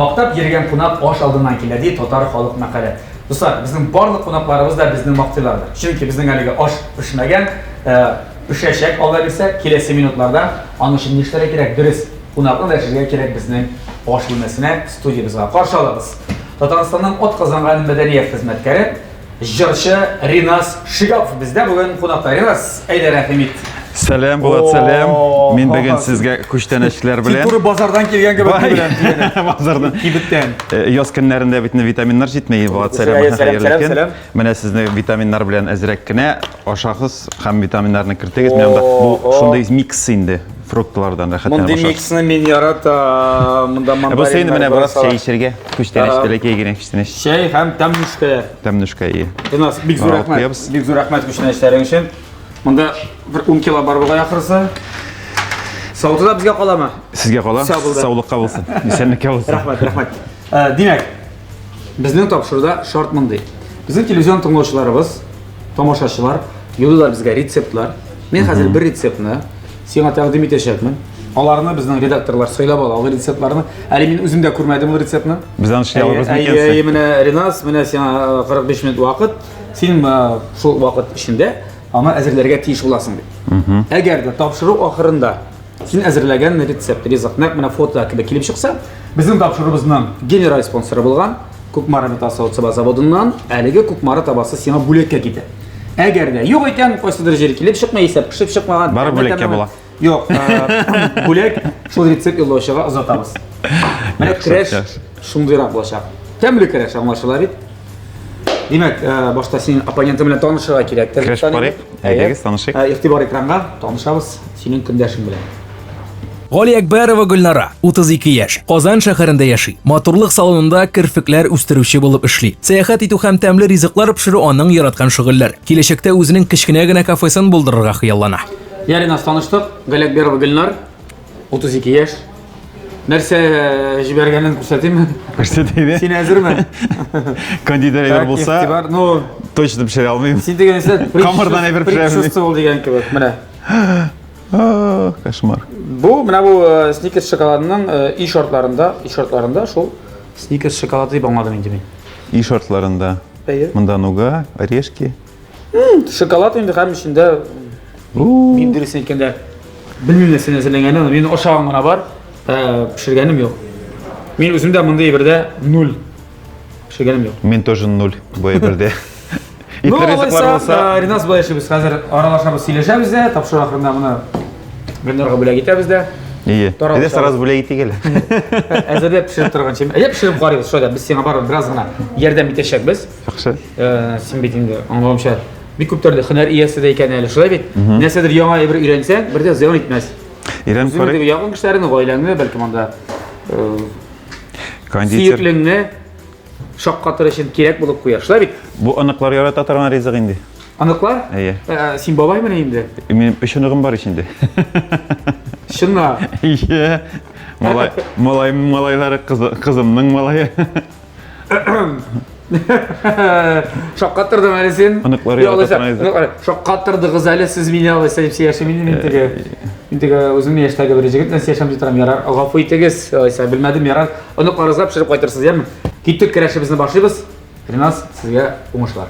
Maqtab yergan qonaq osh oldindan keladi, totar xalq maqala. Do'stlar, bizning barliq qonoqlarimiz da bizning maqtillardir. Chunki bizning haliga osh pishmagan, pishashak olib kelasi minutlarda ana shunday ishlar kerak. Durust qonaqni dashiga kerak bizning osh yemasini studiyamizga qarshi olamiz. Tataristondan ot qozongan madaniyat xizmatkari Jurshi Rinas Shigapov bizda bugun qonaqda. Rinas, ayda rahmat. Salam Bulat, salam. Men bugun sizga kuchtanishlar bilan. Tur bozordan kelganga bilan. Bozordan. Kibitdan. Yoz kunlarida bitni vitaminlar yetmaydi. Bulat, salam. Mana sizni vitaminlar bilan azrakkina oshaqsiz ham vitaminlarni kiritamiz. Menda bu shunday mix indi. Fruktlardan rahatlanib Bunday mixni men yarata, bunda mandarin. Bu sen mana biroz şey içirge, kuchtanishlar kelgan kuchtanish. Şey ham tamnushka. Tamnushka. Rinas, big zo'r rahmat. Big zo'r rahmat kuchtanishlaring uchun. Bunda bir 10 kilo bar bo'lgan axirsa. Savdoda bizga qolami? Sizga qolar. Sog'liqqa bo'lsin. Esenlikka bo'lsin. Rahmat. Demak, bizning topshiriqda shart bunday. Bizning televizion tinglovchilarimiz, tomoshachilar yo'llar bizga retseptlar. Men hozir bir retseptni senga taqdim etishyapman. Ularni bizning redaktorlar so'ylab oladi. O retseptlarni hali men o'zim da ko'rmadim bu retseptni. Bizdan ishlay olasiz ekansiz. Mana Rinas, mana sen 45 minut vaqt, sen shu vaqt ishinde ama azirlarga tegish bo'lasan deb. Agarda topshiriq oxirinda sen azirlagan retsept rizqni mana foto kelib chiqsa, bizning topshiriqimizning general sponsori bo'lgan Ko'kmara metal zavodidan haligi Ko'kmara tabasi seni bo'lakka ketadi. Agarda yo'q ekan, qo'ysa darajaga kelib chiqmaysa, pishib chiqmagan. Bari bo'lakka bo'ladi. Yo'q, bo'lak shu retsept yo'llovchiga uzatamiz. Mana crash shundayroq bo'ladi. Kamli crash anglashiladi. Demak, boshda sening opponenting bilan tanishishga kerak. Crash bor-ku, aydagiz tanishing. E'tibor ekranga tanishamiz sening kundashing bilan. G'oliya Akbarova Gulnora, 32 yosh, Qozon shaharida yashay. Motorliq salonida kirfiklar o'stiruvchi bo'lib ishlaydi. Sayohat etuv ham ta'mli rizqlar pishirib onning yaratgan shug'ullar. Kelajakda o'zining kichkinagina kafesini bo'ldirishga xayollana. Yarinas tanishdik. G'oliya Akbarova Gulnora, 32 yosh. Narsa jiberganini ko'rsataymi? Ko'rsataydi. Sen hozirmi? Kandidatlar bo'lsa, точно pishira olmayman. Sen degan esa qamirdan ayirib pishiramiz. Sustol degan kebak. Mana. Koshmar. Bu mana bu Snickers shokoladining shortlarında şu Snickers shokoladi deb angladim endi men. Shortlarında. Bunda nuga, oрешки. Shokolad endi ham ishinde. Men dersen ekanda bilmayman narsa nazarlangandan men o'shog'im mana bor. Pishirganim yo'q. Men o'zimda bunday birda 0 pishirganim yo'q. Men тоже 0 bu yerda. Rinas bo'lishi biz hozir aralashamiz, siylashamiz, topshiriq oxirinda buni Gulnoraga bo'lak etamizda. İyi. Bir de saraz bo'lak etigil. Hozirda pishirib turgancha, pishirib qaraymiz. Shoda biz senga baribir birozgina yerdan bitashak biz. Yaxshi. Sen bitingda anglamcha. Bir ko'ptarda hunar iyasida ekan hali shulay bit. Narsadir yangi bir o'rgansang, birda ziyon etmas. İran Ko'ra. Yaqin kishilarini, oilangni balki menda konditer shoqqatirishing kerak bo'lib qo'yar. Shulay bit. Bu aniqlar yarata turgan rizq endi. Aniqlar? Iya. Sen bobayman endi. Men ishonig'im bor içinde. Shunna. Iya. Malaylar qizimning malayi. Shoqqatirdim hali sen. Aniqlar yarata turgan. Shoqqatirdi qiz hali siz meni olsangiz hep yashamayman mentiga. Mentiga o'zimni yashdagi bir yigit narsa yashamay turam yarar. G'afo etigiz, oysa bilmadim yarar. Uni qarazlab pishirib qo'ytirsiz-mi? Ketdik kirashimizni boshlaymiz. Rinas, sizga o'ngishlar.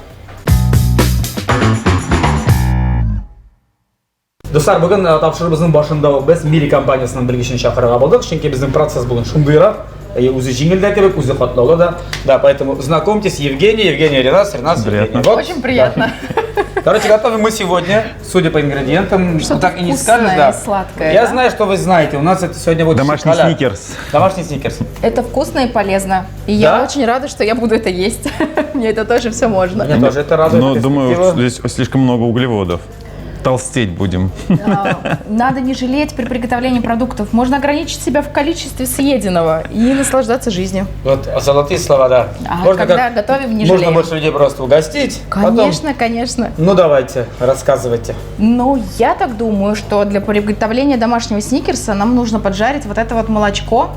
Do'stlar, bugun topshiriqimizning boshida biz Miri kompaniyasining bilgishini chaqirib oldik, chunki bizning protsess bugun shundayroq. O'zi jingilda kelib, o'zi qatlovda. Да, поэтому знакомьтесь, Евгений, Ринас. Очень приятно. Короче, готовим мы сегодня, судя по ингредиентам, что-то так и не вкусное, скажешь, да. Сладкое. Я знаю, что вы знаете, у нас это сегодня будет домашний шоколад. сникерс. Домашний сникерс. Это вкусно и полезно. И Да? я очень рада, что я буду это есть. Мне это тоже все можно. Меня тоже это радует. Но думаю, перспектива. здесь слишком много углеводов. Толстеть будем. Надо не жалеть при приготовлении продуктов. Можно ограничить себя в количестве съеденного и наслаждаться жизнью. Вот золотые слова, да. Когда готовим, не Можно жалеем. больше людей просто угостить. Конечно, конечно. Ну давайте, рассказывайте. Ну, я так думаю, что для приготовления домашнего сникерса нам нужно поджарить вот это вот молочко.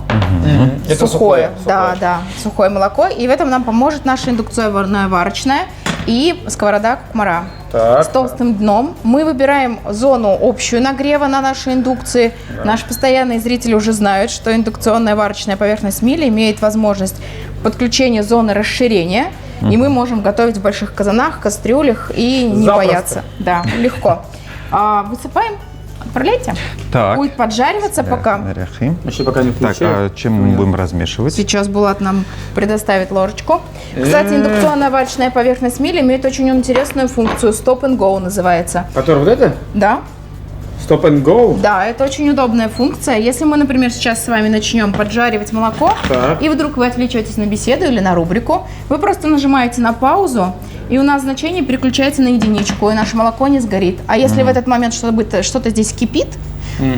Это Сухое. Да, сухое молоко. И в этом нам поможет наша индукционная варочная. и сковорода кукмара. Так. С толстым дном. Мы выбираем зону общую нагрева на нашей индукции. Наши постоянные зрители уже знают, что индукционная варочная поверхность миля имеет возможность подключения зоны расширения. И мы можем готовить в больших казанах, кастрюлях и не Запросто. бояться. Да, легко. Высыпаем. Отправляйте. Так. Будет поджариваться пока. Рахим. Еще пока не Так, включил. а чем мы будем размешивать? Сейчас Булат нам предоставит ложечку. Кстати, индукционная варочная поверхность миля имеет очень интересную функцию. Stop and go называется. Который вот это? Да, Stop and go. да, это очень удобная функция. Если мы, например, сейчас с вами начнем поджаривать молоко, Так. и вдруг вы отвлечетесь на беседу или на рубрику, вы просто нажимаете на паузу, и у нас значение переключается на единичку, и наше молоко не сгорит. А если в этот момент что-то здесь кипит,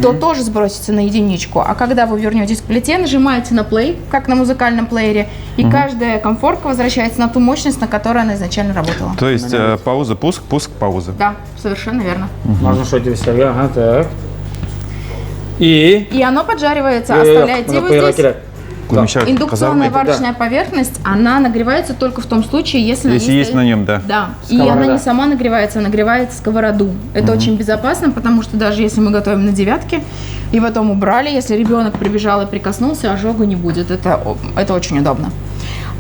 то тоже сбросится на единичку. А когда вы вернетесь к плите, нажимаете на play, как на музыкальном плеере, и каждая комфорка возвращается на ту мощность, на которой она изначально работала. То есть пауза, пуск, пуск, пауза. Да, совершенно верно. Можно что-то веселее. Ага, так. И... И оно поджаривается, оставляете его здесь. Индукционная варочная поверхность, она нагревается только в том случае, если Если есть стоит- на нем, да. Да, и Сковорода. она не сама нагревается, она нагревает сковороду. Это очень безопасно, потому что даже если мы готовим на девятке и потом убрали, если ребенок прибежал и прикоснулся, ожога не будет. Это очень удобно.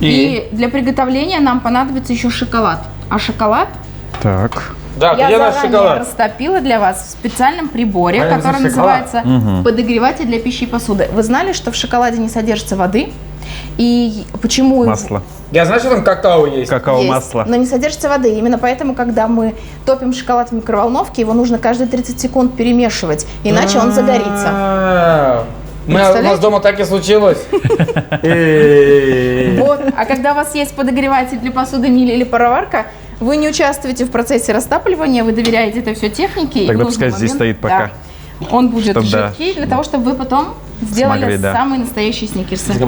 И для приготовления нам понадобится еще шоколад. А шоколад Так. Да, я где наш заранее шоколад? растопила для вас в специальном приборе, А это который шоколад? называется подогреватель для пищи и посуды. Вы знали, что в шоколаде не содержится воды? И почему? Масло. Я знаю, что там какао есть. Есть, Какао-масло. но не содержится воды. Именно поэтому, когда мы топим шоколад в микроволновке, его нужно каждые 30 секунд перемешивать, иначе он загорится. У нас Представляете? дома так и случилось. Вот. А когда у вас есть подогреватель для посуды, миля или пароварка, вы не участвуете в процессе растапливания, вы доверяете это все технике. и в Тогда нужный пускай здесь момент- стоит пока. Да, он будет Чтоб, да. жидкий для того, чтобы вы потом сделали Смогли, да. самые настоящие сникерсы. Не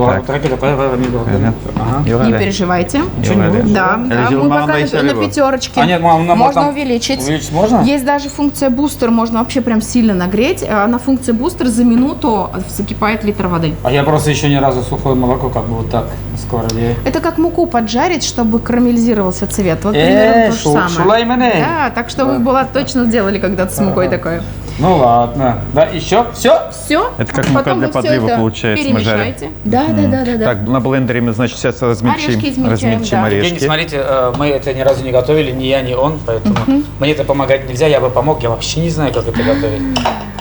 Ага. переживайте. Ничего не будет. Да, да, мы пока на пятерочке. А нет, мам, нам можно там увеличить. Увеличить можно? Есть даже функция бустер, можно вообще прям сильно нагреть. На функции бустер за минуту закипает литр воды. А я просто еще ни разу сухое молоко как бы вот так на сковороде. Это как муку поджарить, чтобы карамелизировался цвет. Вот примерно то же самое. шулаймане. Да, так что вы, Булат, точно сделали когда-то с мукой такое. Ну ладно. Да, еще? Все? Все. Это как мука для подлива получается, мы жарим. Перемешайте. Да. Так, на блендере мы, значит, сейчас Орешки измельчаем, размельчим да. Евгений, орешки. смотрите, мы это ни разу не готовили, ни я, ни он, поэтому мне это помогать нельзя, я бы помог, я вообще не знаю, как это готовить.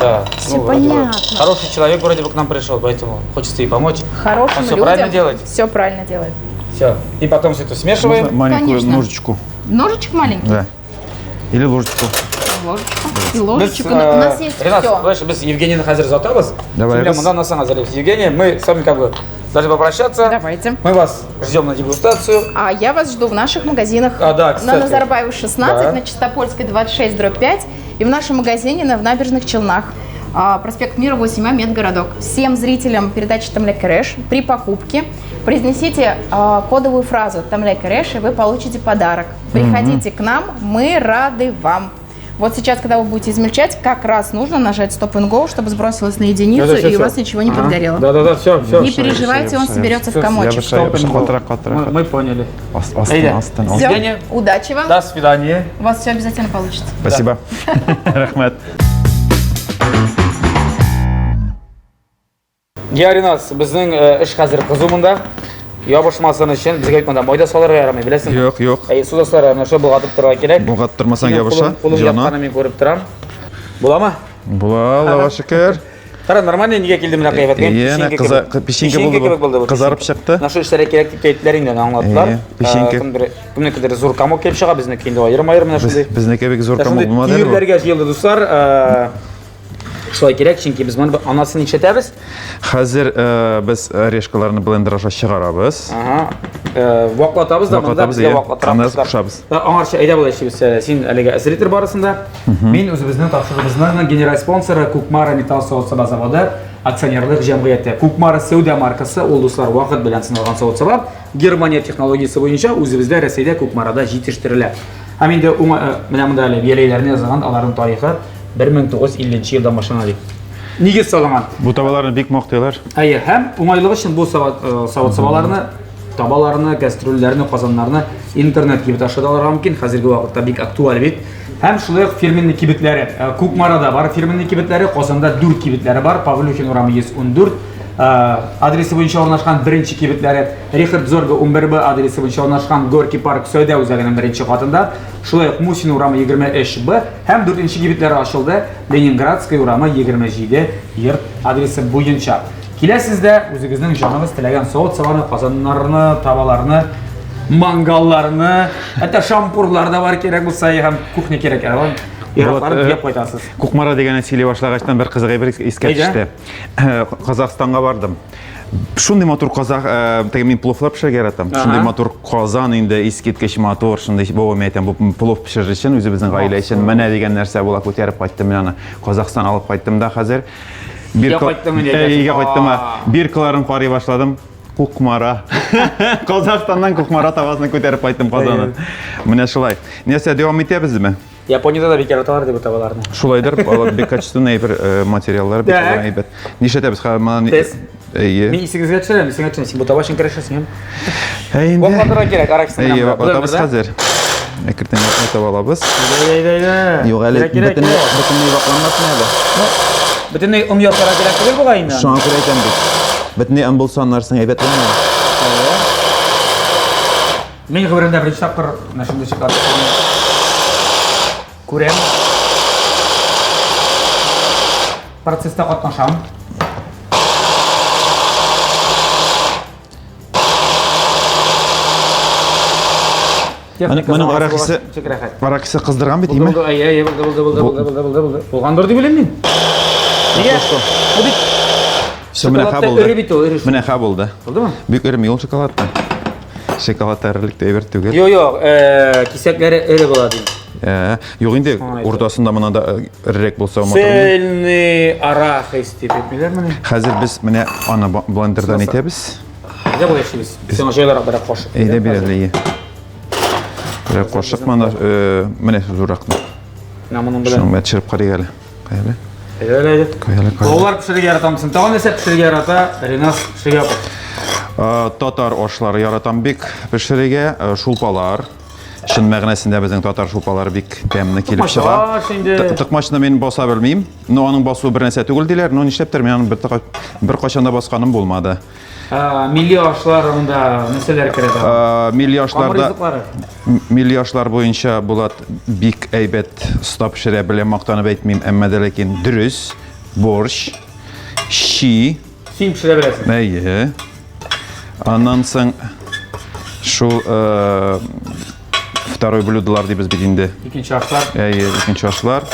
Да, Всё вроде бы понятно. хороший человек вроде бы к нам пришел, поэтому хочется и помочь. Хорошим Он всё людям правильно делает? Все правильно делает. Все. И потом все это смешиваем. Маленькую Конечно. ножичку. Ножичек маленький, Да. Или ложечку. ложечку и ложечку. Biz, У нас есть Ренат, все. знаешь, biz Евгенийni hozir uzatamiz. Давай, Земля, biz. мы на самом деле. Евгений, мы с вами как бы должны попрощаться. Давайте. Мы вас ждем на дегустацию. А я вас жду в наших магазинах. А, да, кстати. На Назарбаева 16, Да. на Чистопольской 26/5 и в нашем магазине в Набережных Челнах. Проспект Мира 8А, Медгородок. Всем зрителям передачи Тамле Кереш при покупке произнесите кодовую фразу Тамле Кереш, и вы получите подарок. Приходите к нам, мы рады вам. Вот сейчас, когда вы будете измельчать, как раз нужно нажать Stop and Go, чтобы сбросилось на единицу, Да, всё, и у всё. вас ничего не подгорело. Да, все, все. Не переживайте, он соберется в комочек. Мы поняли. Астын, астын. Всё, Евгения. удачи вам. До свидания. У вас все обязательно получится. Спасибо. Рахмет. Я Ренат, біздің іш қазір қызу мұнда. Ябышмасын үшін бізге айтмада майда саларға ярамай, білесің? Yok, yok. Судастар ана шо бұлғатып тұрға керек. Бұлғатып тұрмасаң ябыша, Қолым жана. япқаны мен көріп тұрам. Бола ма? Була, Аллаға шүкір. Қара, нормально неге келді мына қиябатқа? Пешеньке болды. Қызарып шықты. Нашу іштері керек деп кейттілеріңден аңлатылар. Пешеньке. Кімнекідері зор комок келіп шыға, біздің кейінде айырым мына шындай. Біздікі бек зор комок болмады. Түйірлерге жиылды достар. Шылай керек, ченки біз мұны анасын екшетәбіз. Қазір біз орешкаларны блендерға шығарабыз. Вақлатабыз да, мұнда Вақлатабыз, бізге иә. вақлатырамыз. Анасы құшабыз. Аңаршы айда бұл әші біз, сен әлігі әсіретір барысында. Мен өзіміздің тапшырығымыздың генерал спонсоры Кукмара металл сауыт саба заводы акционерлік жәмғияты. Кукмара Саудия маркасы, ол достар уақыт білән сыналған сауыт саба. Германия технологиясы бойынша өзімізде Ресейде Кукмарада жетіштірілі. Әменде мына мұнда елейлеріне жазған алардың тарихы 1950 жылдан башлана дейді. Неге салынған? Бұл табаларны бик мақтайлар. Һәм оңайлығы үшін бұл сауыт сабаларны, табаларны, кастрюльләрне, қазаннарны интернет кибет ашыда алырга мөмкин. Хәзерге вакытта бик актуаль бит. Һәм шулай ук фирменный кибетләре. Кукмарада бар фирменный кибетләре, Казанда 4 кибетләре бар. Павлюхин урамы 114. Адресы буенча урнашкан беренче кибетләре Рихард Зорга 11Б адресы буенча урнашкан Горький парк Сәүдә үзәгенең беренче катында. Шулай ук Мусин урамы 23Б һәм 4нче кибетләре ачылды. Ленинградская урамы 27 йорт адресы буенча. Киләсездә үзегезнең җаныгыз теләгән соус-саваны, казаннарны, табаларны, мангалларны, хәтта шампурлар да бар кирәк булса, һәм кухня кирәк. Яракларын дип кайтасыз. Кукмара дигән сөйли башлагачтан бер кызыгы бер искә төште. Казакстанга бардым. Шундый матур казак, теге мин пловлар пешерергә яратам. Шундый матур казан инде искиткеч матур, шундый бабам әйтәм, бу плов пешерер өчен үзебезнең гаилә өчен менә дигән нәрсә була, күтәреп кайттым мин аны. Казакстан алып кайттым да хәзер. Биркә кайттым. Биркаларын карый башладым. Кукмара. Казакстаннан Кукмара тавасын күтәреп кайттым Казаннан. Менә шулай. Нәрсә дәвам итәбезме? Япониядә да бик яраталар дип табаларны. Шулайдыр, бик качественный бер материаллар бик әйбәт. Нишләтәбез хәзер? Мин исегезгә төшерәм, син бу табашын керешәсең. Инде. Вакытлар кирәк, араксына. Вакытыбыз хәзер. Әкертен табалабыз. Юк әле бөтенләй вакытламасын әле. Бөтенләй ясара кирәк түгел буга инде. Шуңа күрә әйтәм бит. Бөтенләй булсаннарсың әйбәт булмый. Мин гомеремдә беренче тапкыр шундый шоколад күрәм. Процесста катнашам. Моның аракысы кыздырган бит, име? Булды. Булгандыр дип беләм мин. Нигә? Менә ха булды. Булдымы? Бик өрем юл шоколадты. Шоколад тәрлек әйбәт түгел. Юк, кисәкләре эре була ди. Юк инде уртасында монда да иррек булса мотор. Цельный арахис дип әйтмиләрме? Хәзер без менә аны блендердан итәбез. Нигә бу яшибез? Син җайлар бер кашык. Әйдә бирәле. Бер кашык менә зуракны. Намының белән. Шуны төшереп карый әле. Кая? Әйдә. Балалар пешерергә яратамсың. Тагын нәрсә пешерергә ярата? Ренас пешерергә. Татар ашлары яратам бик пешерергә, шулпалар. Шын мәгънәсендә безнең татар шулпалары бик тәмле килеп чыга. Тыкмачны мин баса белмим. Но аның басуы бер нәрсә түгел диләр. Но нишләптер мин аны бер качан да басканым булмады. Милли ашларында нәрсәләр керә? Милли ашлар буенча Булат бик әйбәт оста пешерә беләм, мактанып әйтмим, әмма дә ләкин дөрес, борщ, щи. Син пешерә беләсең. Әйе. Аннан соң шул второй блюдолар дибез бит инде. Икенче ашлар. Әйе, икенче ашлар.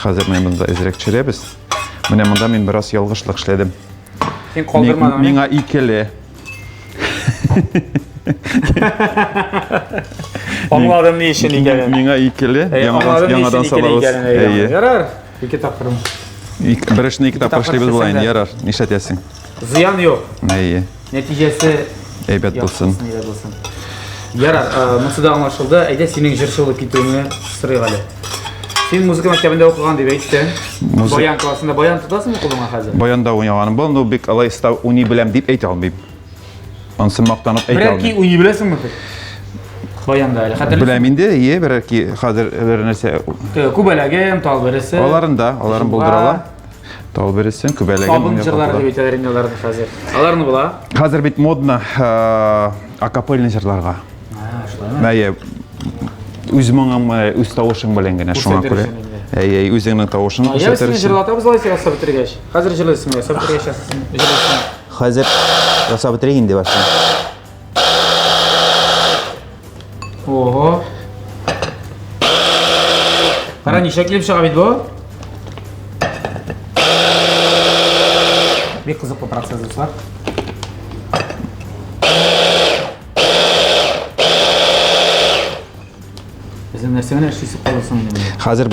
Хәзер менә монда әзрәк төшерәбез. Менә монда мин бераз ялгышлык эшләдем. Син калдырмадың. Миңа икеле. Аңладым ни өчен икәнен. Миңа икеле. Яңадан салабыз. Ярар. Ике тапкырым. Берешне ике тапкыр эшлибез була инде, ярар. Нишләтәсең? Зыян юк. Әйе. Нәтиҗәсе әйбәт булсын. Ярар, монсыда аңлашылды. Әйдә синең җырчы булып китүеңне сорыйк әле. Син музыка мәктәбендә укыган дип әйттең. Баян классында баян тотасыңмы кулыңа хәзер? Баянда уйнаганым был, но бик алай став уни беләм дип әйтә алмыйм. Ансы мактанып әйтә алмыйм. Берәр ки уйный беләсеңме? Баянда әле. Хәтерле. Беләм инде, берәр ки хәзер бер нәрсә. Күбәләгем, тал бересе. Аларын булдыралар. Тал бересен, күбәләгем. Сабын җырлар дип әйтәләр инде аларны хәзер. Аларны була. Хәзер бит модна акапельный җырларга. Мәйе үзмәңә үз тавышың белән генә шуңа күрә. Әйе, үзеңнең тавышың күрсәтергә. Я җырлатабыз алайса ясап бетергәч. Хәзер җырлыйсың, ясап бетергәч. Хәзер ясап бетерик инде башлый. Ого. Кара ничә килеп чыга бит бу? Бик кызыклы процесс булса. Безнең нәрсә менә эшлисеп каласың инде. Хәзер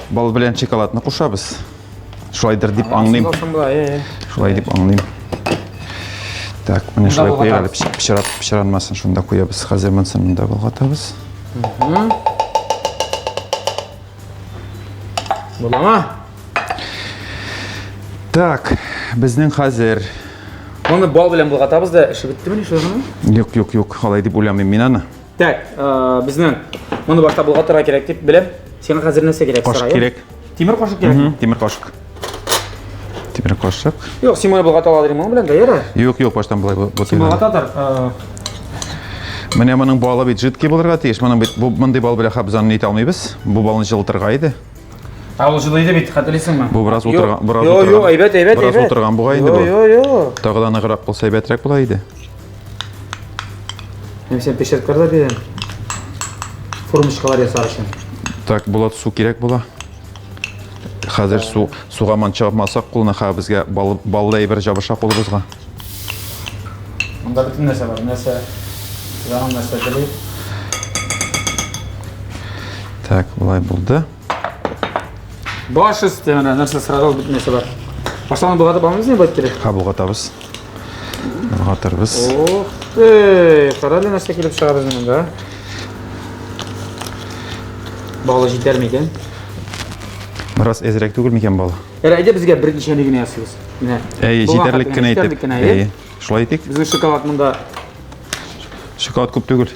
бал белән шоколадны кушабыз. Шулайдыр дип аңлыйм. Шулай дип аңлыйм. Так, менә шулай куябыз. Пешерәнмәсен, шунда куябыз. Хәзер монсын монда булгатабыз. Буламы? Так, безнең хәзер Bunu bal bilen bulgatабыз да işi bitti mi şu zaman? Yok, halay dip uylamayım men аны. Так, bizning bunu başta bulgatırga kerak deb bilem. Sening hozir narsa kerak Qoshiq kerak. Temir qoshiq kerak. Temir qoshiq. Temir qoshiq. Yo'q, sen buni bulgata olading bunu bilan da yara. Yo'q, boshdan bulay Sen bo'taydi. bulgatadir. Менә моның балы бит жидкий булырга тиеш. Моның бит бу мондый бал белән хәбез аны әйтә алмыйбыз. Бу балны җылтырга иде. Ул җылыйды бит, хәтерлисеңме? Бу бераз утырган, Yo'q, әйбәт. Бераз утырган буга инде бу. Yo'q. Тагы да ныграк булса әйбәтрәк була иде. Мен сен пешерткарда дидем. Формочкалар ясар өчен. Так, булат су кирәк була. Хәзер суга ман чыгмасак кулны хәбезгә баллы әйбер җабыша кулыбызга. Монда бөтен нәрсә бар. Нәрсә? Яңа нәрсә теле. Так, булай булды. Баш өстенә нәрсә сразу бөтен нәрсә бар. Башланып булганда бармыз не бит керек? Булгатабыз. Булгатырбыз. Ох, каралы нәрсә килеп чыга безнең монда. Балы җитәр микән? Бераз әзрәк түгел микән бал? Әйдә безгә бер ничәне генә ясыйбыз. Менә. Җитәрлек кенә әйтеп. Шулай итик. Безнең шоколад монда. Шоколад күп түгел.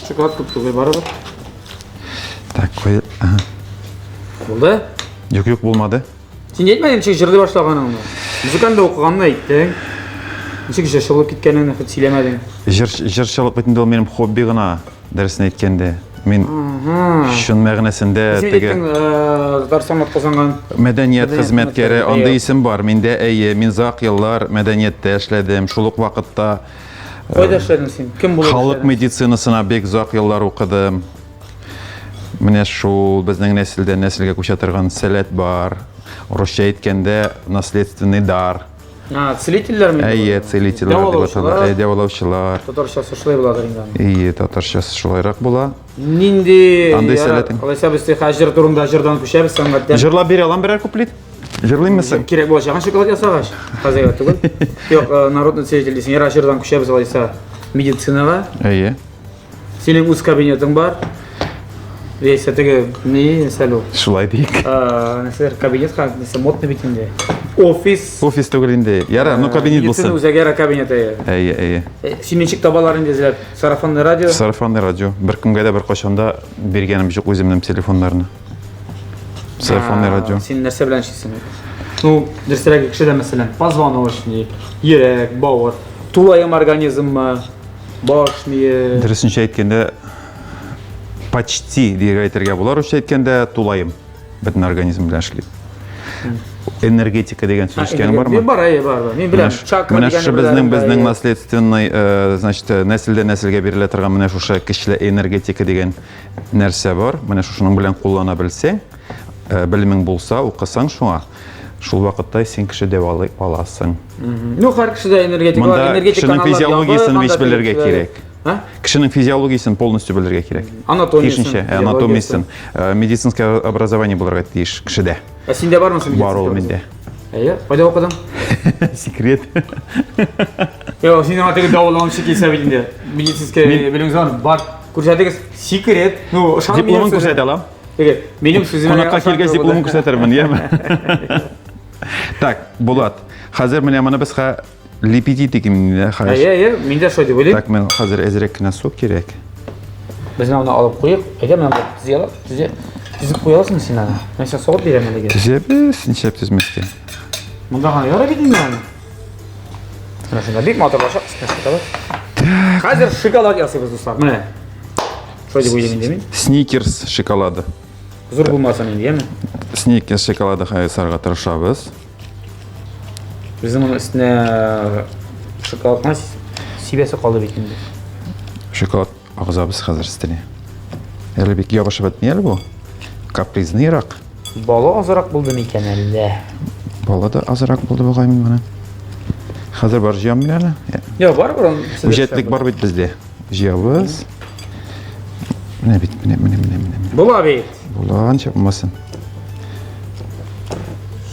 Шоколад күп түгел барыбер. Так, кой. Булды? Юк, булмады. Син әйтмәдең ничек җырлый башлаганыңны? Музыканда укыганны әйттең. Ничек җырлап киткәнеңне хәт сөйләмәдең. Җырчылык бит инде ул минем хобби гына, дәресен әйткәндә. Мин шун мәгънәсендә теге Татарстанга казанган мәдәният хезмәткәре, андай исем бар. Миндә мин зак еллар мәдәниятта эшләдем. Шул ук вакытта кайда эшләдең син? Кем булып? Халык медицинасына бик зак еллар укыдым. Менә шул безнең нәселдән нәселгә күчә торган сәләт бар. Русча әйткәндә наследственный дар. Целительләрме? Целительләр дип атала. Дәвалаучылар. Татарчасы шулай буладыр инде. Татарчасы шулайрак була. Нинди? Андай сәләтең. Алайса без хәҗер турында җырдан күчәбез сәнгатьтә. Җырлап бирә алам берәр куплет? Җырлыймсың? Кирәк булачагын шоколад ясагач. Хәзер түгел. Юк, народный целитель дисең, яра җырдан күчәбез алайса медицинага. Синең үз кабинетың бар. Весе теге ни сәлу. Шулай дик. Нәрсәләр кабинет һәм нәрсә модны бит инде. Офис түгел инде. Яра, кабинет булсын. Үзәгәрә кабинеты. Син ничек табалар инде эзләп? Сарафанный радио. Сарафанный радио. Бер кемгә дә бер кашанда биргәнем юк үземнең телефоннарны. Сарафанный радио. Син нәрсә белән эшлисең? Ну, дөресрәк кешедә мәсәлән, позвоночник, йөрәк, бавыр, тулаем организммы, баш мие. Дөресенчә әйткәндә почти дияргә әйтергә була. Русча әйткәндә тулаем. Бөтен организм белән эшли. Энергетика дигән сүз икән бармы? Бар. Мин беләм. Менә шу безнең наследственный, значит, нәселдән нәселгә бирелә торган менә шушы көчле энергетика дигән нәрсә бар. Менә шуның белән куллана белсәң, белемең булса, укысаң шуңа, шул вакытта син кеше дәвалый аласың. Ну, һәр кешедә энергетика бар, энергетик каналлар. Кешенең физиологиясын биш белергә кирәк. А? Кешенең физиологиясын полностью белергә кирәк. Анатомиясын, медицинское образование булырга тиеш кешедә. Синдә бармы медицинское? Бар ул миндә. Кайда укыдың? Секрет. Yo'q, син аңа теге дәвалаучы килсә бит инде. Медицинское белемең бар. Күрсәтегез, секрет. Ну, ышанмыйм. Дипломын күрсәтә алам. Теге, минем сүземә. Кунакка килгәч дипломын күрсәтермен, яме? Так, Булат. Хәзер менә моны без лепетитик инде хәзер. Миндә шулай дип уйлыйм. Так, мен хәзер әзрәк кенә су кирәк. Без аны алып куйык. Әйдә, менә тизеп куясың син аны. Мен сейчас сорып бирәм әлегә. Тизеп, ничек тизмәскә. Монда гына яра бит инде аны. Менә шунда бик матур баша, скажем. Хәзер шоколад ясыйбыз, дуслар. Менә. Шулай дип уйлыйм инде мин. Сникерс шоколады. Зур булмасын инде, яме? Сникерс шоколады ясарга тырышабыз. Безнең өстенә шоколадны сибәсе калды бит инде. Шоколад агызабыз хәзер өстенә. Әле бик ябышып бетми әле бу. Капризнырак. Бала азрак булды микән әллә? Бала да азрак булды бугаймын менә. Хәзер бар җыям мин әле. Йә, бар бурын. Үҗәтлек бар бит бездә. Җыябыз. Менә бит, менә. Була бит. Була, анча булмасын.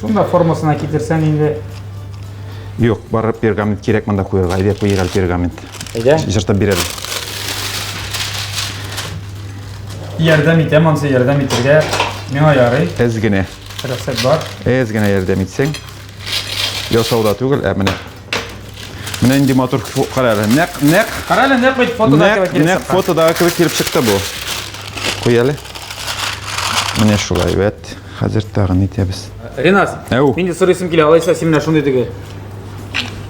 Шунда формасына китерсәң инде. Юк, бар пергамент кирәк монда куярга. Әйдә куйган пергамент. Әйдә. Җыртып бирәбез. Ярдәм итәм, ансы ярдәм итәргә миңа ярый. Әз генә. Рөхсәт бар. Әз генә ярдәм итсәң. Ясауда түгел, менә. Менә инде мотор карале. Нәк Qarayla ne qo'yib fotoda Нәк фотодагы кебек килеп чыкты бу. Куялы. Менә шулай бит. Хәзер тагын итәбез. Ренас, Әу. мен де сұрайсым келе, алайса сен мына шундай теге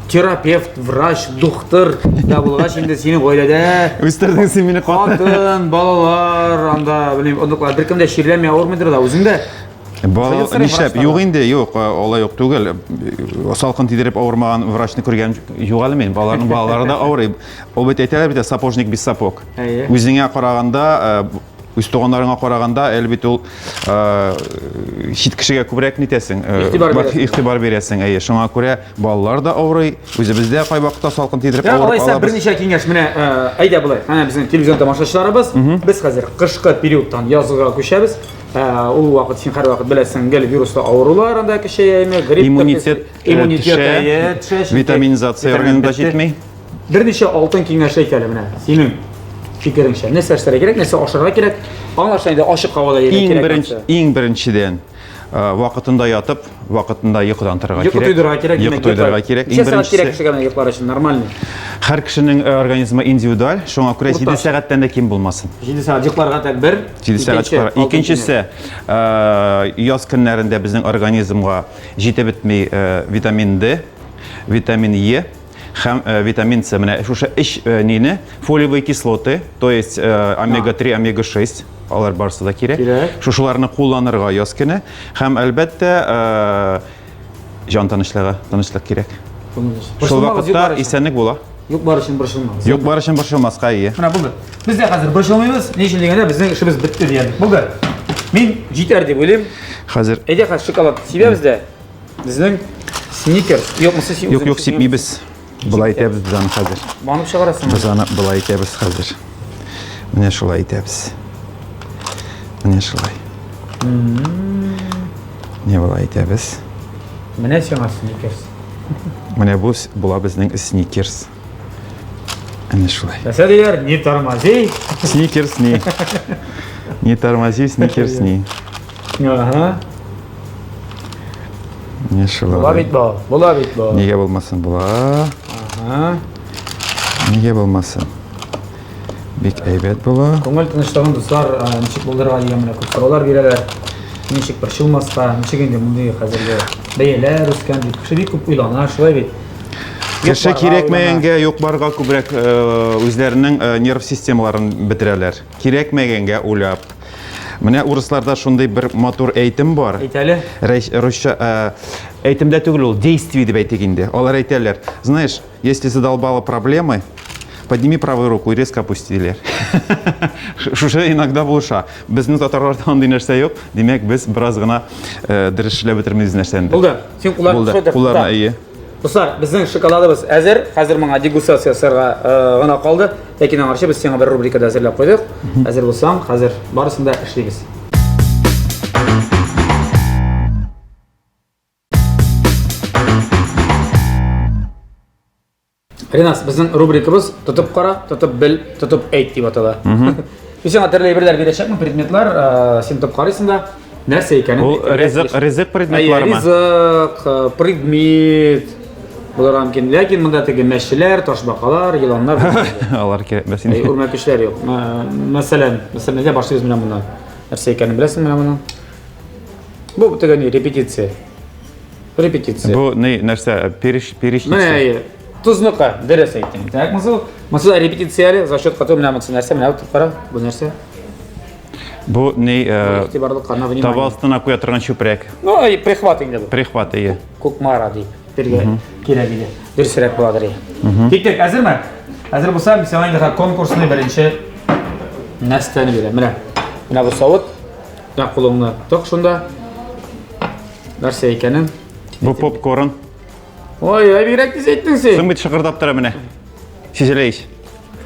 терапевт, врач, доктор да булгач инде сені ойлады. Үстердең син мине каты. Қатын, балалар, анда білмейм, ондыклар бір кімде ширләмей ауырмайдыр да өзіңде. Бала нишләп? Юк инде, юк, алай юк түгел. Салкын тидереп авырмаган врачны күргән юк әле мен. Балаларның балалары да авырый. Ул бит әйтәләр бит сапожник без сапог. Әйе. Үзеңә караганда, үз туганнарыңа караганда, әлбит ул чит кешегә күбрәк нитәсең, игътибар бирәсең. Әйе, шуңа күрә балалар да авырый. Үзебездә кай вакытта салкын тидереп авырып Алайса алабыз. берничә киңәш менә әйдә булай. Ана безнең телевизион тамашачыларыбыз, без хәзер кышкы периодтан язгыга күчәбез. Ул вакыт син һәр вакыт беләсең, гел вируслы авырулар анда кешегә, грипп, Иммунитет төшә, витаминизация организмда җитми. Берничә алтын киңәш әйтәле менә. Синең фикереңчә, нәрсә эшләргә кирәк, нәрсә ашарга кирәк? Аңлашта инде ачык һавада йөрергә кирәк. Иң беренчедән вакытында ятып, вакытында йокыдан торырга Йокы туйдырга кирәк. Йокы туйдырга кирәк. Иң беренчесе кешегә менә йоклар өчен нормальный. Һәр кешенең организмы индивидуаль, шуңа күрә 7 сәгатьтән дә ким булмасын. 7 сәгать йокларга тәк бер. 7 сәгать йоклар. Икенчесе, яз көннәрендә безнең организмга җитеп бетми витамин D, витамин Е һәм витамин С. Менә шушы эш нине, фолиевые кислоты, то есть омега-3, омега-6 алар барсы да кирәк. Шушыларны кулланырга яз көне һәм әлбәттә җан тынычлык кирәк. Шул вакытта исәнлек була. Юк бар өчен борчылмагыз. Юк бар өчен борчылмаска ие. Менә булды. Без дә хәзер борчылмыйбыз. Ни өчен дигәндә безнең эшебез бетте дигәндек. Булды. Мин җитәр дип уйлыйм. Хәзер Әйдә хәзер шоколад сибәбез дә. Безнең Snickers. Юкмы сез юк сипмибез. Булай итәбез без аны хәзер. Банып чыгарасың. Без аны булай итәбез хәзер. Менә шулай итәбез. Менә шулай. Не булай итәбез. Менә сиңа Snickers. Менә бу була безнең Snickers. Менә шулай. Нәрсә диләр? Не тормози. Snickers не. Не тормози, Snickers не. Ага. Менә Була шулай. бит бу. Була бит бу. Нигә булмасын була? Ага. Нигә булмасын? Бик әйбәт була. Күңел тынычлыгын дуслар, ничек булдырырга дигән менә күп сораулар бирәләр. Ничек борчылмаска, ничек инде мондый хәзерге бәяләр үскән дип кеше бик күп уйлана, шулай бит. Кеше кирәкмәгәнгә юк барга күбрәк үзләренең нерв системаларын бетерәләр. Кирәкмәгәнгә уйлап. Менә урысларда шундый бер матур әйтем бар. Әйтәле. Русча әйтемдә түгел ул, действие дип әйтик инде. Алар әйтәләр, знаешь, если задолбала проблемы, подними правую руку и резко опусти диләр. Шушы иногда булыша. Безнең татарларда андый нәрсә юк. Димәк, без бераз гына дөрес эшләп бетермибез нәрсәне. Булды. Син кулларны шундый. Кулларны ие. Дуслар, безнең шоколадыбыз әзер. Хәзер моңа дегустация ясарга гына калды. Ләкин аңарчы без сиңа бер рубрикада әзерләп куйдык. Әзер булсаң, хәзер барысын да эшлибез. Ренас, безнең рубрикабыз тотып кара, тотып бел, тотып әйт дип атала. Без сиңа төрле әйберләр бирәчәкмен, предметлар, син тотып карыйсың да, нәрсә икәнен. Ул ризык предметларымы? Ризык, предмет. Буларга мөмкин. Ләкин монда теге мәчеләр, ташбакалар, йыланнар. Алар кирәкмәс инде. Үрмәкүчләр юк. Мәсәлән, дә башлыйбыз менә моннан. Нәрсә икәнен беләсең менә моның? Бу теге ни репетиция. Репетиция. Бу ни нәрсә? Перечница. Менә тузныкы, дөрес әйттең. Так, мисал репетицияле за счет кату менә монсы нәрсә, менә тотып кара, бу нәрсә? Бу ни Игътибарлыкка, на внимание. таба астына куя торган чүпрәк. Ну, и прихват инде бу. Прихват ие. Кукмара ди. Бергә кирәк иде. Дөресрәк буладыр. Тик-тик, әзерме? Әзер булса, без сиңа инде конкурсны беренче нәрсәне бирәм. Менә бу савыт. Я кулыңны ток шунда. Нәрсә икәнен? Бу попкорн. Ой, бигрәк тиз әйттең син. Соң бит шыгырдап тора менә. Сизеләйш.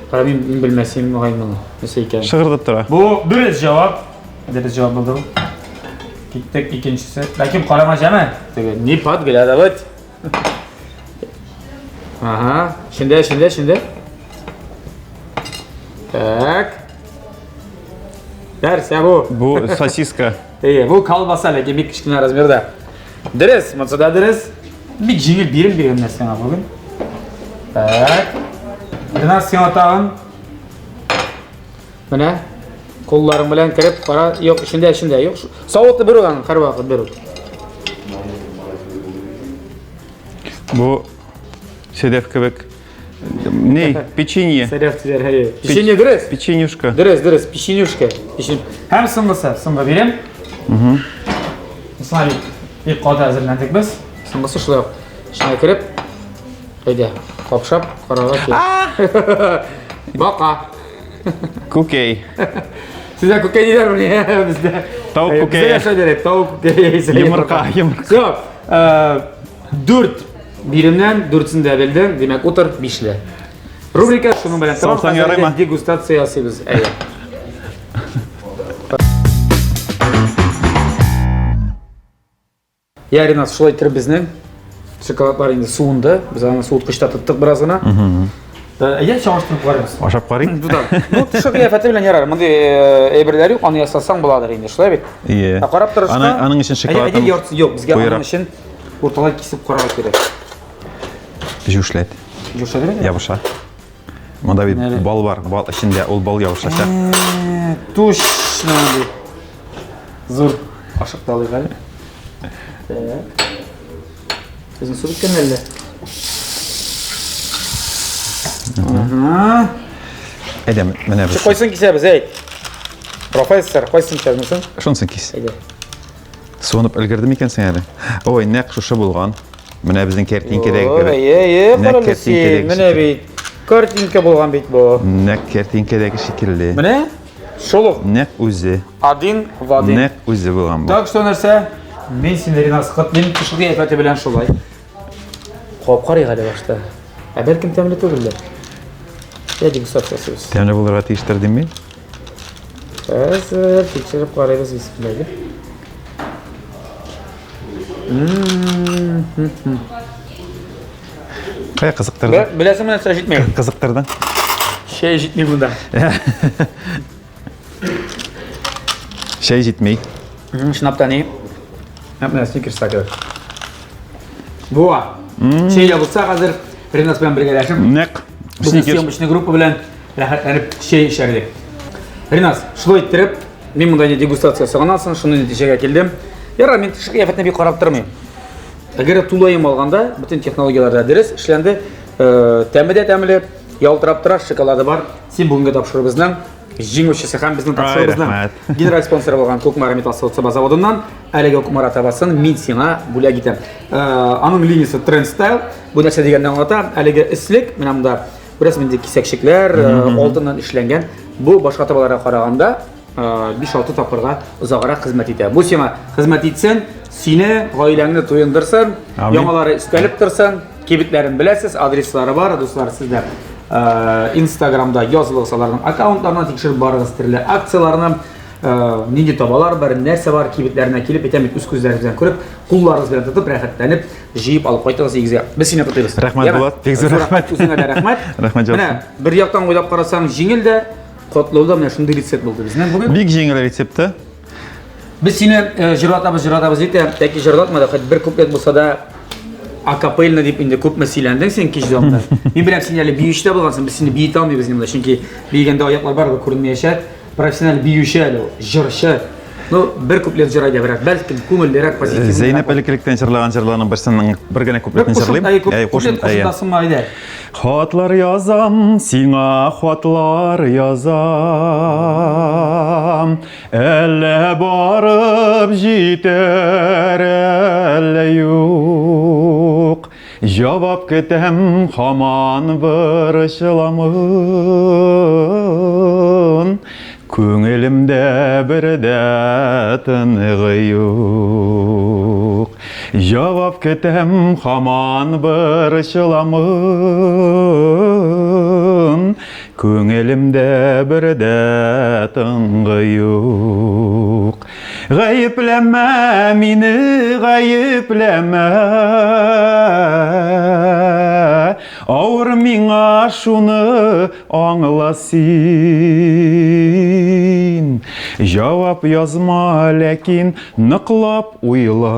Кара, мин белмәсем гайны. Нәрсә икән? Шыгырдап тора. Бу дөрес җавап. Дөрес җавап булды. Тик-тик, икенчесе. Ләкин карама җәме. Теге ни пат геләдә бит. Ага, şimdi. Так. Нәрсә бу? Бу сосиска. Бу колбаса, ләкин бик кичкенә размерда. Дөрес, монсы да дөрес. Бик җиңел бирем дигән нәрсә аңа бүген. Так. Ринас сен атағын. Міне. Қолларың білән кіріп, қара. Yok, ішінде. Yok. Сауытты бір оған, қар уақыт бір. Bu Sedef kebek. Ne? Печенье. Sedef тізер, hadi. Печенье дұрыс? Печенюшка. Дұрыс. Печенюшка. Hem сыңғысы. Сыңғы берем. Мысалы, bir қада әзірлендік біз. Сыңғысы шылай ішіне кіріп. Әйде, қапшап, қараға кел. Бақа. Кукей. Sizde kuke gider mi? Bizde. Tavuk kuke. Bize yaşa derek, tavuk kuke. Yumurka. Yok. 4 birimden 4'sünde bildim. Demek otur 5'li. Rubrika şunu bilen. Tamam, Salsan yarayma. hazırda degustatsiya yapıyoruz. Evet. Yarın az şulay tır bizden. Şokoladlar indi suunda. Biz ana soğutqışta tuttuk biraz ona. Әйе, чағыштырып қараймыз. Ашап қарайын? Ну, тышық қияфеті білен ярар. Мұндай әйбірлері жоқ, аны ясасаң болады енді, шылай бет. Ие. Қарап тұрышқа... Аның үшін шоколадым... Әйе, яртысы жоқ, бізге аның үшін орталай кесіп қарауы керек. Жушлет. Жушлет емес? Ябыша. Мұнда бір бал бар, ішінде ол бал ябышаша. Точно. Зор. Ашықталы ғали. Біздің су біткен әлі. Әйдем, міне біз. Қойсын кесебіз, әй. Профессор, қойсын кесемісің? Шонсын кес. Әйде. Суынып үлгірдім екенсің әлі. Ой, нәқ шушы болған. Міне біздің картинкедегі gibi. Қаралысы, міне бейт. Картинка болған бейт бұл. Нәқ картинкедегі шекілі. Міне? Шолық. Нәқ өзі. Один в один. Нәқ өзі болған бұл. Так что нәрсе, мен сендерін асқыт, мен кішілге әпәті білән шолай. Қоп қарай ғалі башта. Бәлкім тәмілі төгілді. Әдегі сапсасыз. Тәмілі болырға тиіштірдім мен? Әзір, текшіріп қарайбыз бісмілләгі. Қай қызықтырды? Білесің мен сәй жетмейді. Қызықтырды? Шәй жетмей бұнда. Шәй жетмей. Шынаптан ей. Әпмін сникерс сәкір. Бұға. Шәй ябылса қазір Ренас білен бірге дәшім. Нәқ. Біздің съемочный группа білен рәхәтләніп шәй ішәрдік. Ренас, шылой тіріп, мен мұндай дегустация саған алсын, шыны нәтижеге келдім. Яра, мен тышық ефетіне бей қарап тұрмайым. Әгер тулайым алғанда, бүтін технологияларда дәріс, ішленді тәмілі, ялтырап тұра, шоколады бар. Сен бүгінгі тапшырыбыздан, жеңушісі һәм біздің тапшырыбыздан. Генераль спонсор болған Көкмара металл сауытсаба заводынан, әлігі Көкмара табасын мен сеңа бүләк етем. Аның линиясы Trend Style, бұл нәрсе дегеннен аңлата, әлігі іслік, мен амда бірәсменде кесекшіклер, алтыннан ішленген. Бұл башқа табаларға қарағанда 5-6 тапқырға ұзағырақ қызмет етеді. Бұл сеңа қызмет етсен, сені, ғайләңні тойындырсын, яңалары үстәліп тұрсын, кебітлерін білесіз, адреслары бар, достар сізді Instagram'da yazılı olsalarının akkauntlarına tekşirip barınız türlü aksiyalarına neydi tabalar var, нәрсе бар, kibitlerine kelip etemik üst gözlerimizden көріп, kullarınız bilen tutup, rəxətlenip, jiyip alıp koyduğunuz egizə. Biz seni tutuyuz. Rəhmət Bulat, pek zor rəhmət. Üzüne de rəhmət. Rəhmət olsun. Mine, bir yaktan oylap qarasan jеңіл de, qotluğu da şunday retsept buldu bizden bugün. Big жеңіл рецепті. Biz seni jırlatабыз deydi, teki jırlatmadık, bir kuplet bulsa da akapelna deyip indi көп мәселендің сен кеш заманда. Мен білем сен әлі биюште болғансың, біз сені бейіт алмайбыз немді. Çünkü бейгенде аяқлар бар көрінмейші, профессионал биюші әлі, жыршы. Ну, бір куплет жырайды бірақ, бәлкім көңілдерек позитивный. Зейнеп әлікіліктен жырлаған жырларының бір гәне куплетін жырлайым. Куплет қосындасың ма айда? Хатлар язам, сиңа хатлар язам, әлі барып жетер, әлі юқ. Жавап кетем хаман бір шыламын, көңілімде бір дәтіні юқ. Жавап кетем хаман бір шыламын, көңілімде бір дәтіні юқ. Ғайыпләмә, мені ғайыпләмә, ауыр миңа шуны аңласын. Жауап язма, ләкин ныклап уйла.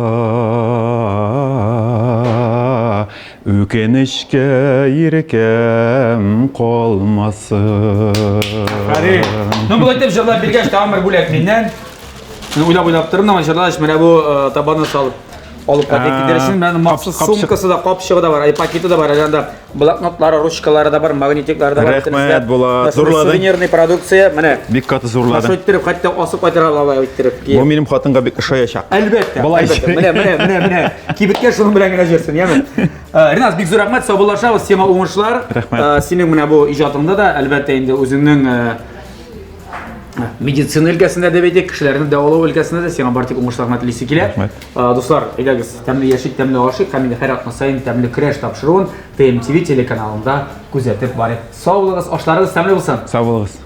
өкенішке еркем қалмасын. Ну, бұл айтып жырлап бергеш, тағамыр бөлек менен. Ойлап тұрмын, ama жырлаш, мені бұл табаны салып. Алып пакеттер үшін менің мақсыз сумкасы да, қапшығы да бар, пакеті да бар, жаңда блокнотлары, ручкалары да бар, магнитиклары да бар. Рахмет, бұла зұрладың. Сувенирный продукция, міне. Бик каты зұрладың. Қашы өттеріп, қатты асып қайтырап алып өттеріп. Бұл менің қатынға бик шаяшақ. Әлбетте, Бұлай. міне. Кибітке шының білен гіне жүрсін, емен. Ринас, бик зор рахмет, сау болашақ, сема оңышылар. Рахмет. Сенің міне бұл ижатыңда да, әлбетте енді өзіңнің медицина өлкәсендә дә бәйдек, кешеләрне дәвалау өлкәсендә дә сиңа бар тик уңышлар телисе килә. Дуслар, әйдәгез, тәмле яшик, тәмле ашык, һәм инде һәр атна саен тәмле көрәш тапшыруын TMTV телеканалында күзәтеп барыйк. Сау булыгыз, ашларыгыз тәмле булсын. Сау болыңыз.